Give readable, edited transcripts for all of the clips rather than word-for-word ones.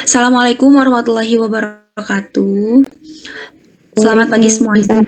Assalamualaikum warahmatullahi wabarakatuh. Selamat pagi semuanya.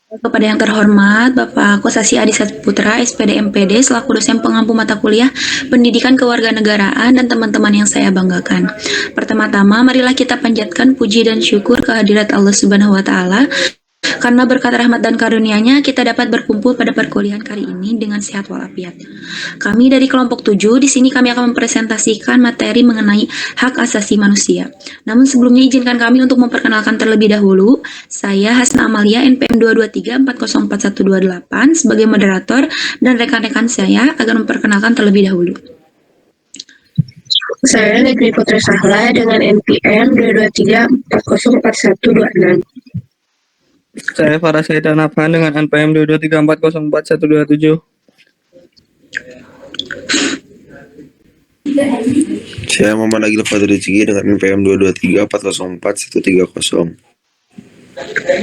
Kepada yang terhormat Bapak Kosasi Adi Satputra, SPD MPD, selaku dosen pengampu mata kuliah Pendidikan Kewarganegaraan dan teman-teman yang saya banggakan. Pertama-tama, marilah kita panjatkan puji dan syukur kehadirat Allah Subhanahu wa Ta'ala. Karena berkat rahmat dan karunia-Nya, kita dapat berkumpul pada perkuliahan kali ini dengan sehat walafiat. Kami dari kelompok 7, di sini kami akan mempresentasikan materi mengenai hak asasi manusia. Namun sebelumnya izinkan kami untuk memperkenalkan terlebih dahulu. Saya Hasna Amalia, NPM 223404128 sebagai moderator dan rekan-rekan saya akan memperkenalkan terlebih dahulu. Saya Negeri Putri Sahla dengan NPM 223404126. Saya Farah Syaitan Afhan dengan NPM 223404127. Saya Muhammad Agil Fadri Cigi dengan NPM 223404130.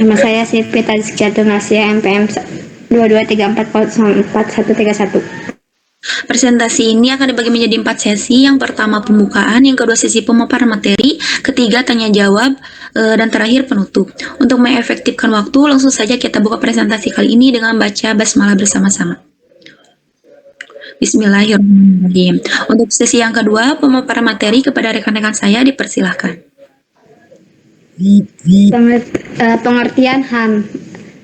Nama saya Siti Tazkiyatun Nasya, NPM 223404131. Presentasi ini akan dibagi menjadi 4 sesi. Yang pertama pembukaan, yang kedua sesi pemaparan materi, ketiga tanya jawab, dan terakhir penutup. Untuk mengefektifkan waktu, langsung saja kita buka presentasi kali ini dengan baca basmalah bersama-sama. Bismillahirrahmanirrahim. Untuk sesi yang kedua, pemaparan materi, kepada rekan-rekan saya dipersilahkan. Pengertian HAM.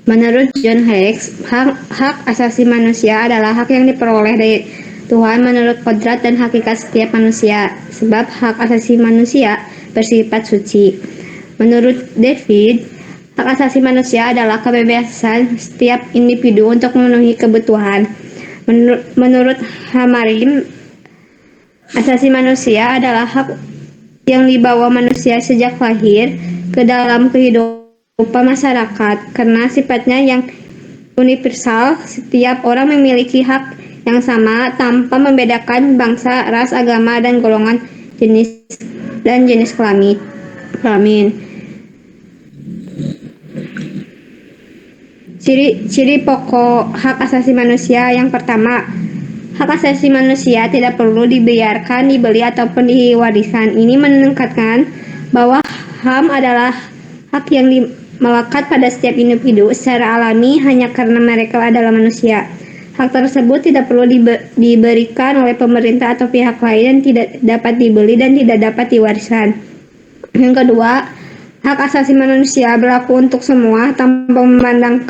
Menurut John Hicks, hak asasi manusia adalah hak yang diperoleh dari Tuhan menurut kodrat dan hakikat setiap manusia, sebab hak asasi manusia bersifat suci. Menurut David, hak asasi manusia adalah kebebasan setiap individu untuk memenuhi kebutuhan. Menurut Hamarim, asasi manusia adalah hak yang dibawa manusia sejak lahir ke dalam kehidupan masyarakat karena sifatnya yang universal. Setiap orang memiliki hak yang sama tanpa membedakan bangsa, ras, agama, dan golongan jenis kelamin. Ciri pokok hak asasi manusia. Yang pertama, hak asasi manusia tidak perlu dibiarkan, dibeli, ataupun diwariskan. Ini menekankan bahwa HAM adalah hak yang melekat pada setiap individu secara alami hanya karena mereka adalah manusia. Hak tersebut tidak perlu diberikan oleh pemerintah atau pihak lain, dan tidak dapat dibeli dan tidak dapat diwariskan. Yang kedua, hak asasi manusia berlaku untuk semua tanpa memandang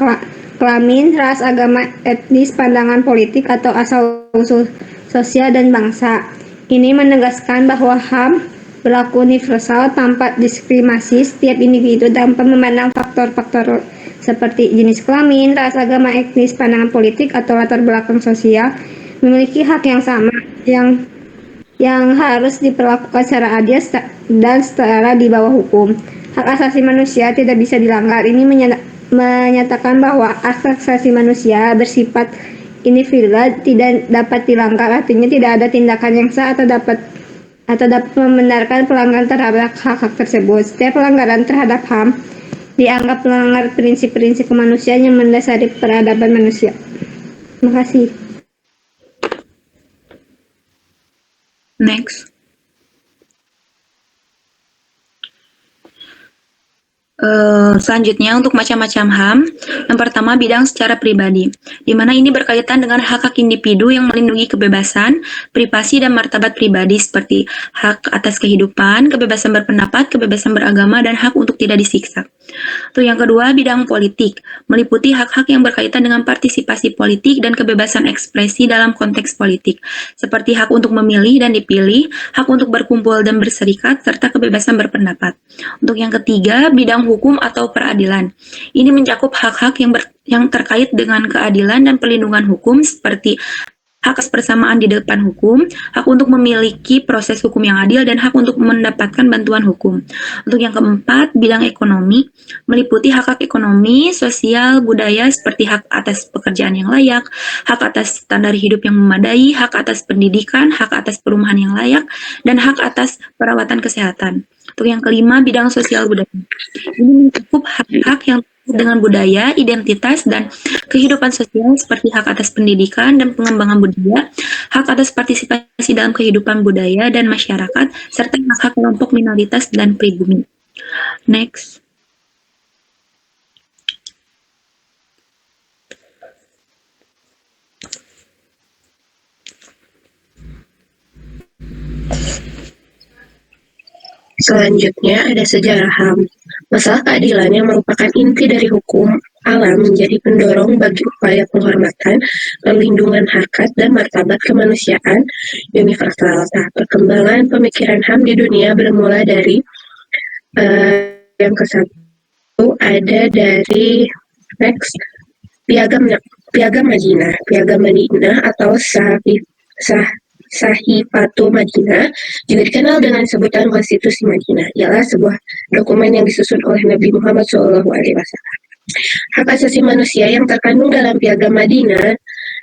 kelamin, ras, agama, etnis, pandangan politik, atau asal-usul sosial dan bangsa. Ini menegaskan bahwa HAM berlaku universal tanpa diskriminasi setiap individu tanpa memandang faktor-faktor seperti jenis kelamin, ras, agama, etnis, pandangan politik, atau latar belakang sosial. Memiliki hak yang sama yang harus diperlakukan secara adil dan setara di bawah hukum. Hak asasi manusia tidak bisa dilanggar. Ini menyatakan bahwa hak asasi manusia bersifat individual, tidak dapat dilanggar. Artinya tidak ada tindakan yang sah atau dapat membenarkan pelanggaran terhadap hak-hak tersebut. Setiap pelanggaran terhadap HAM dianggap melanggar prinsip-prinsip kemanusiaan yang mendasari peradaban manusia. Terima kasih. Next. Selanjutnya untuk macam-macam HAM. Yang pertama, bidang secara pribadi, di mana ini berkaitan dengan hak-hak individu yang melindungi kebebasan, privasi, dan martabat pribadi seperti hak atas kehidupan, kebebasan berpendapat, kebebasan beragama, dan hak untuk tidak disiksa. Untuk yang kedua, bidang politik, meliputi hak-hak yang berkaitan dengan partisipasi politik dan kebebasan ekspresi dalam konteks politik, seperti hak untuk memilih dan dipilih, hak untuk berkumpul dan berserikat, serta kebebasan berpendapat. Untuk yang ketiga, bidang hukum atau peradilan. Ini mencakup hak-hak yang terkait dengan keadilan dan perlindungan hukum seperti hak kebersamaan di depan hukum, hak untuk memiliki proses hukum yang adil, dan hak untuk mendapatkan bantuan hukum. Untuk yang keempat, bidang ekonomi, meliputi hak-hak ekonomi, sosial, budaya seperti hak atas pekerjaan yang layak, hak atas standar hidup yang memadai, hak atas pendidikan, hak atas perumahan yang layak, dan hak atas perawatan kesehatan. Untuk yang kelima, bidang sosial budaya. Ini mencakup hak-hak yang dengan budaya, identitas, dan kehidupan sosial seperti hak atas pendidikan dan pengembangan budaya, hak atas partisipasi dalam kehidupan budaya dan masyarakat, serta hak-hak kelompok minoritas dan pribumi. Next. Selanjutnya ada sejarah HAM. Masalah keadilan yang merupakan inti dari hukum alam menjadi pendorong bagi upaya penghormatan, perlindungan hakikat dan martabat kemanusiaan universal. Nah, perkembangan pemikiran HAM di dunia bermula dari yang ke satu ada dari next Piagam Madinah. Piagam Madinah atau Sahifatu Madinah juga dikenal dengan sebutan Konstitusi Madinah, ialah sebuah dokumen yang disusun oleh Nabi Muhammad SAW. Hak asasi manusia yang terkandung dalam Piagam Madinah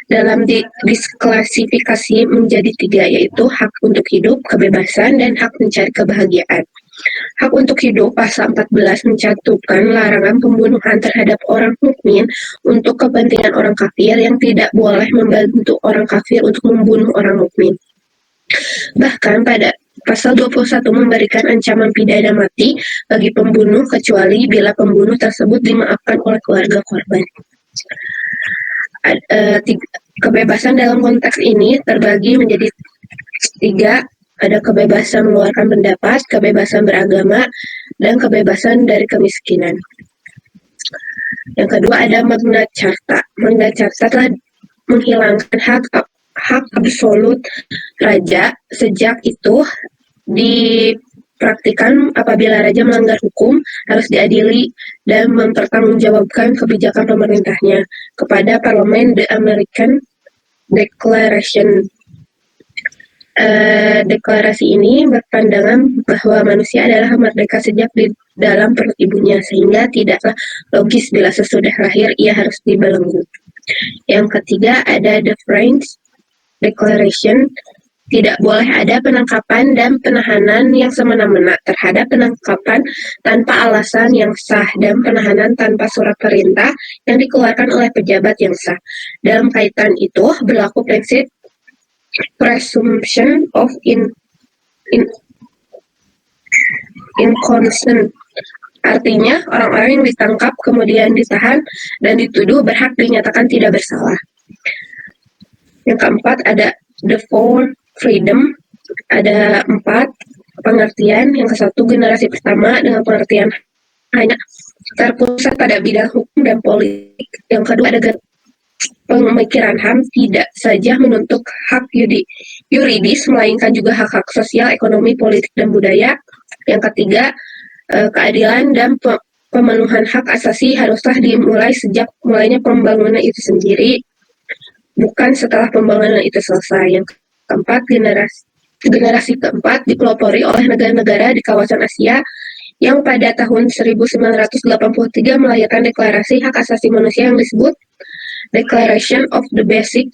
dalam disklasifikasi menjadi 3, yaitu hak untuk hidup, kebebasan, dan hak mencari kebahagiaan. Hak untuk hidup pasal 14 mencantumkan larangan pembunuhan terhadap orang mukmin untuk kepentingan orang kafir yang tidak boleh membantu orang kafir untuk membunuh orang mukmin. Bahkan pada pasal 21 memberikan ancaman pidana mati bagi pembunuh kecuali bila pembunuh tersebut dimaafkan oleh keluarga korban. Kebebasan dalam konteks ini terbagi menjadi 3. Ada kebebasan mengeluarkan pendapat, kebebasan beragama, dan kebebasan dari kemiskinan. Yang kedua ada Magna Carta. Magna Carta telah menghilangkan hak absolut raja. Sejak itu dipraktikkan apabila raja melanggar hukum harus diadili dan mempertanggungjawabkan kebijakan pemerintahnya kepada parlemen. The American Declaration. Deklarasi ini berpandangan bahwa manusia adalah merdeka sejak di dalam perut ibunya, sehingga tidaklah logis bila sesudah lahir ia harus dibelenggu. Yang ketiga ada The French Declaration. Tidak boleh ada penangkapan dan penahanan yang semena-mena terhadap penangkapan tanpa alasan yang sah dan penahanan tanpa surat perintah yang dikeluarkan oleh pejabat yang sah. Dalam kaitan itu berlaku prinsip presumption of innocence. Artinya, orang-orang yang ditangkap kemudian ditahan dan dituduh berhak dinyatakan tidak bersalah. Yang keempat ada the four freedom. Ada 4 pengertian. Yang ke-1 generasi pertama dengan pengertian hanya terpusat pada bidang hukum dan politik. Yang kedua ada pemikiran HAM tidak saja menuntut hak yuridis, melainkan juga hak-hak sosial, ekonomi, politik, dan budaya. Yang ketiga, keadilan dan pemenuhan hak asasi haruslah dimulai sejak mulainya pembangunan itu sendiri, bukan setelah pembangunan itu selesai. Yang keempat, generasi keempat dipelopori oleh negara-negara di kawasan Asia yang pada tahun 1983 melahirkan deklarasi hak asasi manusia yang disebut Declaration of the Basic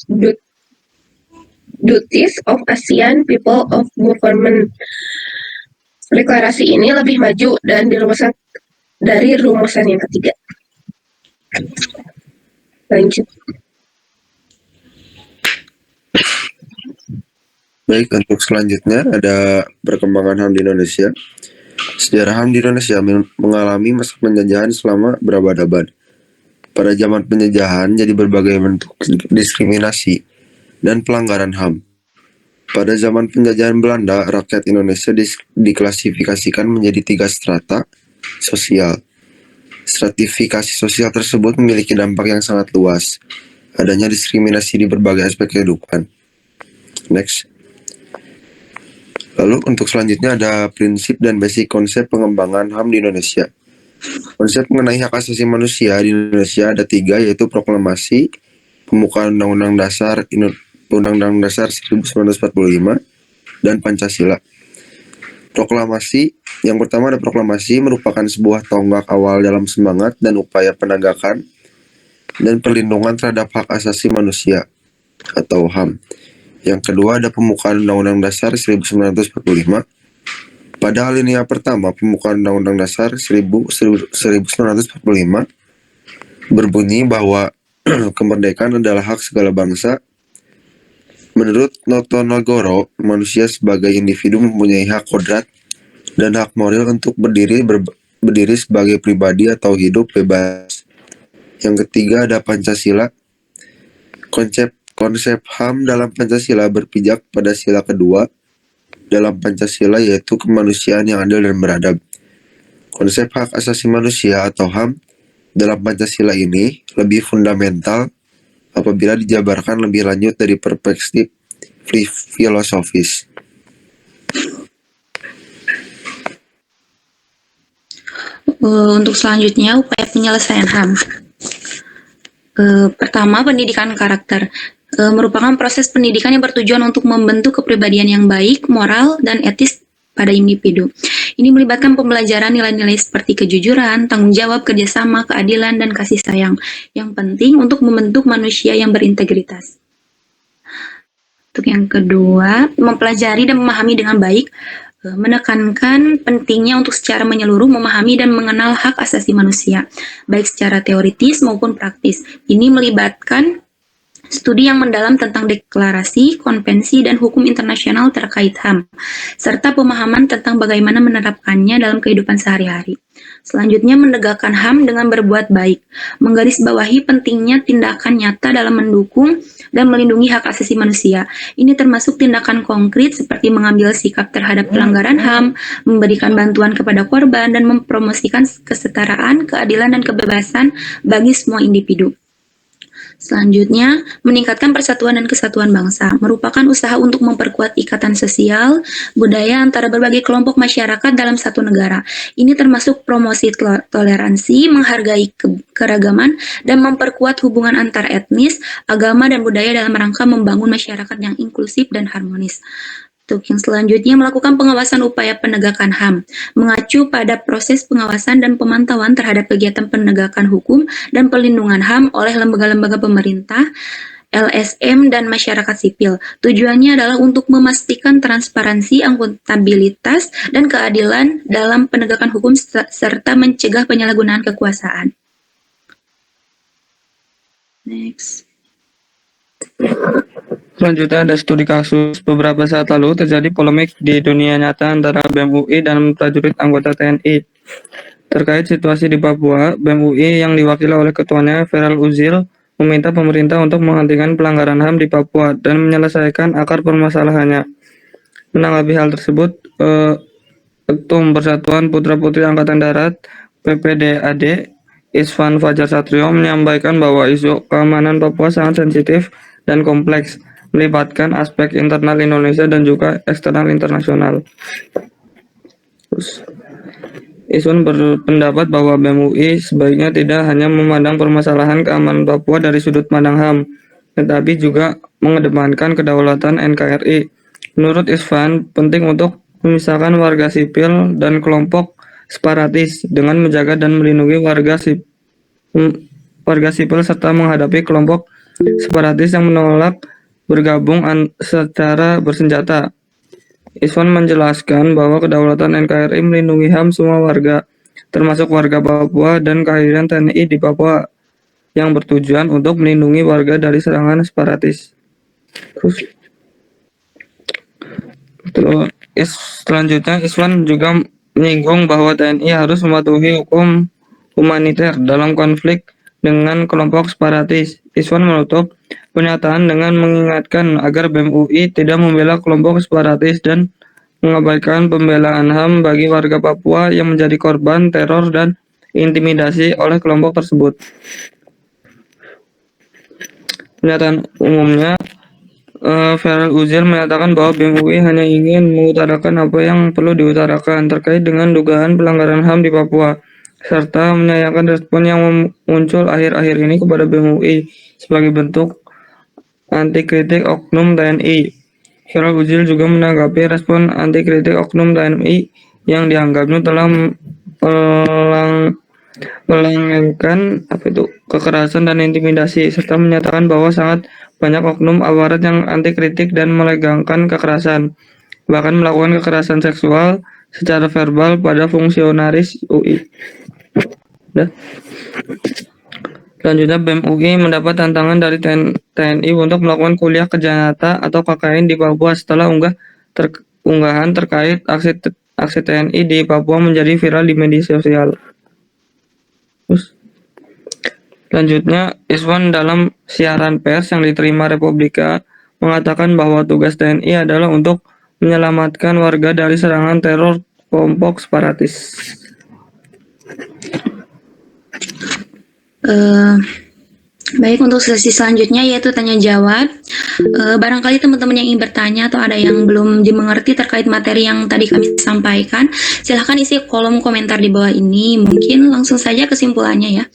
Duties of ASEAN People of Government. Deklarasi ini lebih maju dan dirumuskan dari rumusan yang ketiga. Lanjut. Baik, untuk selanjutnya ada perkembangan HAM di Indonesia. Sejarah HAM di Indonesia mengalami masa penjajahan selama berabad-abad. Pada zaman penjajahan jadi berbagai bentuk diskriminasi dan pelanggaran HAM. Pada zaman penjajahan Belanda, rakyat Indonesia diklasifikasikan menjadi 3 strata sosial. Stratifikasi sosial tersebut memiliki dampak yang sangat luas. Adanya diskriminasi di berbagai aspek kehidupan. Next. Lalu untuk selanjutnya ada prinsip dan basic konsep pengembangan HAM di Indonesia. Konsep mengenai hak asasi manusia di Indonesia ada 3, yaitu proklamasi, pembukaan Undang-Undang Dasar 1945, dan Pancasila. Proklamasi, yang pertama ada proklamasi merupakan sebuah tonggak awal dalam semangat dan upaya penegakan dan perlindungan terhadap hak asasi manusia atau HAM. Yang kedua ada pembukaan Undang-Undang Dasar 1945. Pada alinea pertama pembukaan Undang-Undang Dasar 1945 berbunyi bahwa kemerdekaan adalah hak segala bangsa. Menurut Notonegoro, manusia sebagai individu mempunyai hak kodrat dan hak moral untuk berdiri sebagai pribadi atau hidup bebas. Yang ketiga ada Pancasila. Konsep HAM dalam Pancasila berpijak pada sila kedua dalam Pancasila, yaitu kemanusiaan yang adil dan beradab. Konsep hak asasi manusia atau HAM dalam Pancasila ini lebih fundamental apabila dijabarkan lebih lanjut dari perspektif filosofis. Untuk selanjutnya, upaya penyelesaian HAM. Pertama, pendidikan karakter. Merupakan proses pendidikan yang bertujuan untuk membentuk kepribadian yang baik, moral, dan etis pada individu. Ini melibatkan pembelajaran nilai-nilai seperti kejujuran, tanggung jawab, kerjasama, keadilan, dan kasih sayang. Yang penting untuk membentuk manusia yang berintegritas. Untuk yang kedua, mempelajari dan memahami dengan baik, menekankan pentingnya untuk secara menyeluruh memahami dan mengenal hak asasi manusia, baik secara teoritis maupun praktis. Ini melibatkan studi yang mendalam tentang deklarasi, konvensi, dan hukum internasional terkait HAM, serta pemahaman tentang bagaimana menerapkannya dalam kehidupan sehari-hari. Selanjutnya, menegakkan HAM dengan berbuat baik, menggarisbawahi pentingnya tindakan nyata dalam mendukung dan melindungi hak asasi manusia. Ini termasuk tindakan konkret seperti mengambil sikap terhadap pelanggaran HAM, memberikan bantuan kepada korban, dan mempromosikan kesetaraan, keadilan, dan kebebasan bagi semua individu. Selanjutnya, meningkatkan persatuan dan kesatuan bangsa merupakan usaha untuk memperkuat ikatan sosial, budaya antara berbagai kelompok masyarakat dalam satu negara. Ini termasuk promosi toleransi, menghargai keragaman, dan memperkuat hubungan antar etnis, agama, dan budaya dalam rangka membangun masyarakat yang inklusif dan harmonis. Untuk yang selanjutnya, melakukan pengawasan upaya penegakan HAM, mengacu pada proses pengawasan dan pemantauan terhadap kegiatan penegakan hukum dan perlindungan HAM oleh lembaga-lembaga pemerintah, LSM, dan masyarakat sipil. Tujuannya adalah untuk memastikan transparansi, akuntabilitas, dan keadilan dalam penegakan hukum serta mencegah penyalahgunaan kekuasaan. Next. Selanjutnya ada studi kasus. Beberapa saat lalu terjadi polemik di dunia nyata antara BEM UI dan prajurit anggota TNI. Terkait situasi di Papua, BEM UI yang diwakili oleh ketuanya Feral Uzil meminta pemerintah untuk menghentikan pelanggaran HAM di Papua dan menyelesaikan akar permasalahannya. Menanggapi hal tersebut, Ketum Persatuan Putra-Putri Angkatan Darat PPDAD Isvan Fajar Satrio menyampaikan bahwa isu keamanan Papua sangat sensitif dan kompleks, melibatkan aspek internal Indonesia dan juga eksternal internasional. Iswan berpendapat bahwa BEM UI sebaiknya tidak hanya memandang permasalahan keamanan Papua dari sudut pandang HAM, tetapi juga mengedepankan kedaulatan NKRI. Menurut Isvan, penting untuk memisahkan warga sipil dan kelompok separatis dengan menjaga dan melindungi warga sipil serta menghadapi kelompok separatis yang menolak bergabung secara bersenjata. Iswan menjelaskan bahwa kedaulatan NKRI melindungi HAM semua warga, termasuk warga Papua, dan kehadiran TNI di Papua yang bertujuan untuk melindungi warga dari serangan separatis. Selanjutnya, Iswan juga menyinggung bahwa TNI harus mematuhi hukum humaniter dalam konflik dengan kelompok separatis. Iswan menutup pernyataan dengan mengingatkan agar BEM UI tidak membela kelompok separatis dan mengabaikan pembelaan HAM bagi warga Papua yang menjadi korban teror dan intimidasi oleh kelompok tersebut. Pernyataan umumnya, Feral Uzil menyatakan bahwa BEM UI hanya ingin mengutarakan apa yang perlu diutarakan terkait dengan dugaan pelanggaran HAM di Papua, serta menyayangkan respon yang muncul akhir-akhir ini kepada BEM UI sebagai bentuk anti-kritik oknum TNI. Feral Uzil juga menanggapi respon anti-kritik oknum TNI yang dianggapnya telah melangengkan kekerasan dan intimidasi, serta menyatakan bahwa sangat banyak oknum aparat yang anti-kritik dan melegangkan kekerasan, bahkan melakukan kekerasan seksual secara verbal pada fungsionaris UI. Selanjutnya, BEM UI mendapat tantangan dari TNI untuk melakukan kuliah kerja nyata atau KKN di Papua setelah unggahan terkait aksi TNI di Papua menjadi viral di media sosial. Selanjutnya, Iswan dalam siaran pers yang diterima Republika mengatakan bahwa tugas TNI adalah untuk menyelamatkan warga dari serangan teror kelompok separatis. Baik, untuk sesi selanjutnya yaitu tanya jawab. Barangkali teman-teman yang ingin bertanya atau ada yang belum dimengerti terkait materi yang tadi kami sampaikan, silahkan isi kolom komentar di bawah ini. Mungkin langsung saja kesimpulannya ya.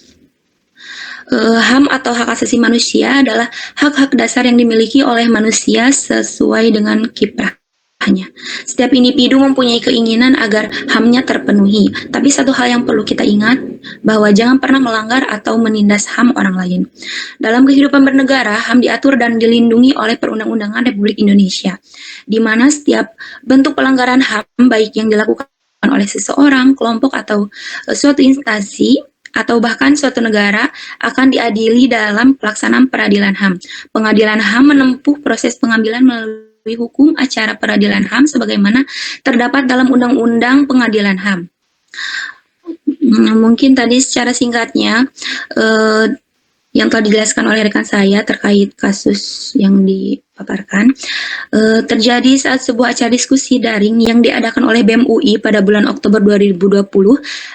HAM atau hak asasi manusia adalah hak-hak dasar yang dimiliki oleh manusia sesuai dengan kiprahnya. Setiap individu mempunyai keinginan agar HAM-nya terpenuhi. Tapi satu hal yang perlu kita ingat, bahwa jangan pernah melanggar atau menindas HAM orang lain. Dalam kehidupan bernegara, HAM diatur dan dilindungi oleh Perundang-undangan Republik Indonesia, di mana setiap bentuk pelanggaran HAM, baik yang dilakukan oleh seseorang, kelompok, atau suatu instansi, atau bahkan suatu negara akan diadili dalam pelaksanaan peradilan HAM. Pengadilan HAM menempuh proses pengambilan melalui hukum acara peradilan HAM sebagaimana terdapat dalam Undang-Undang Pengadilan HAM. Mungkin tadi secara singkatnya yang telah dijelaskan oleh rekan saya terkait kasus yang dipaparkan terjadi saat sebuah acara diskusi daring yang diadakan oleh BEM UI pada bulan Oktober 2020.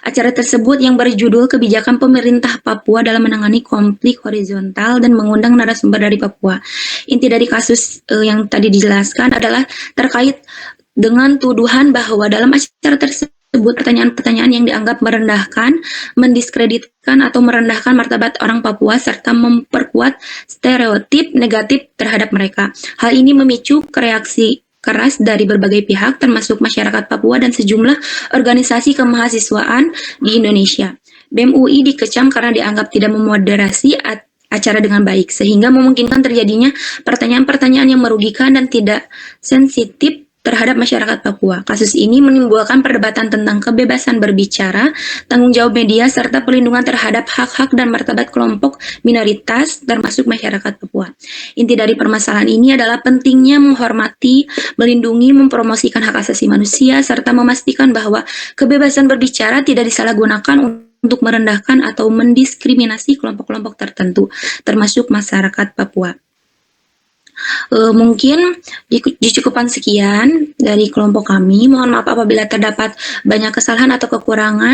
Acara tersebut yang berjudul Kebijakan Pemerintah Papua dalam Menangani Konflik Horizontal dan mengundang narasumber dari Papua. Inti dari kasus yang tadi dijelaskan adalah terkait dengan tuduhan bahwa dalam acara tersebut pertanyaan-pertanyaan yang dianggap merendahkan, mendiskreditkan atau merendahkan martabat orang Papua serta memperkuat stereotip negatif terhadap mereka. Hal ini memicu reaksi keras dari berbagai pihak termasuk masyarakat Papua dan sejumlah organisasi kemahasiswaan di Indonesia. BEM UI dikecam karena dianggap tidak memoderasi acara dengan baik sehingga memungkinkan terjadinya pertanyaan-pertanyaan yang merugikan dan tidak sensitif terhadap masyarakat Papua. Kasus ini menimbulkan perdebatan tentang kebebasan berbicara, tanggung jawab media, serta perlindungan terhadap hak-hak dan martabat kelompok minoritas termasuk masyarakat Papua. Inti dari permasalahan ini adalah pentingnya menghormati, melindungi, mempromosikan hak asasi manusia, serta memastikan bahwa kebebasan berbicara tidak disalahgunakan untuk merendahkan atau mendiskriminasi kelompok-kelompok tertentu, termasuk masyarakat Papua. Mungkin dicukupkan sekian dari kelompok kami. Mohon maaf apabila terdapat banyak kesalahan atau kekurangan.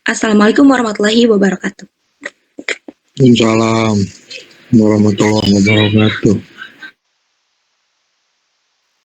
Assalamualaikum warahmatullahi wabarakatuh. Waalaikumsalam warahmatullahi wabarakatuh.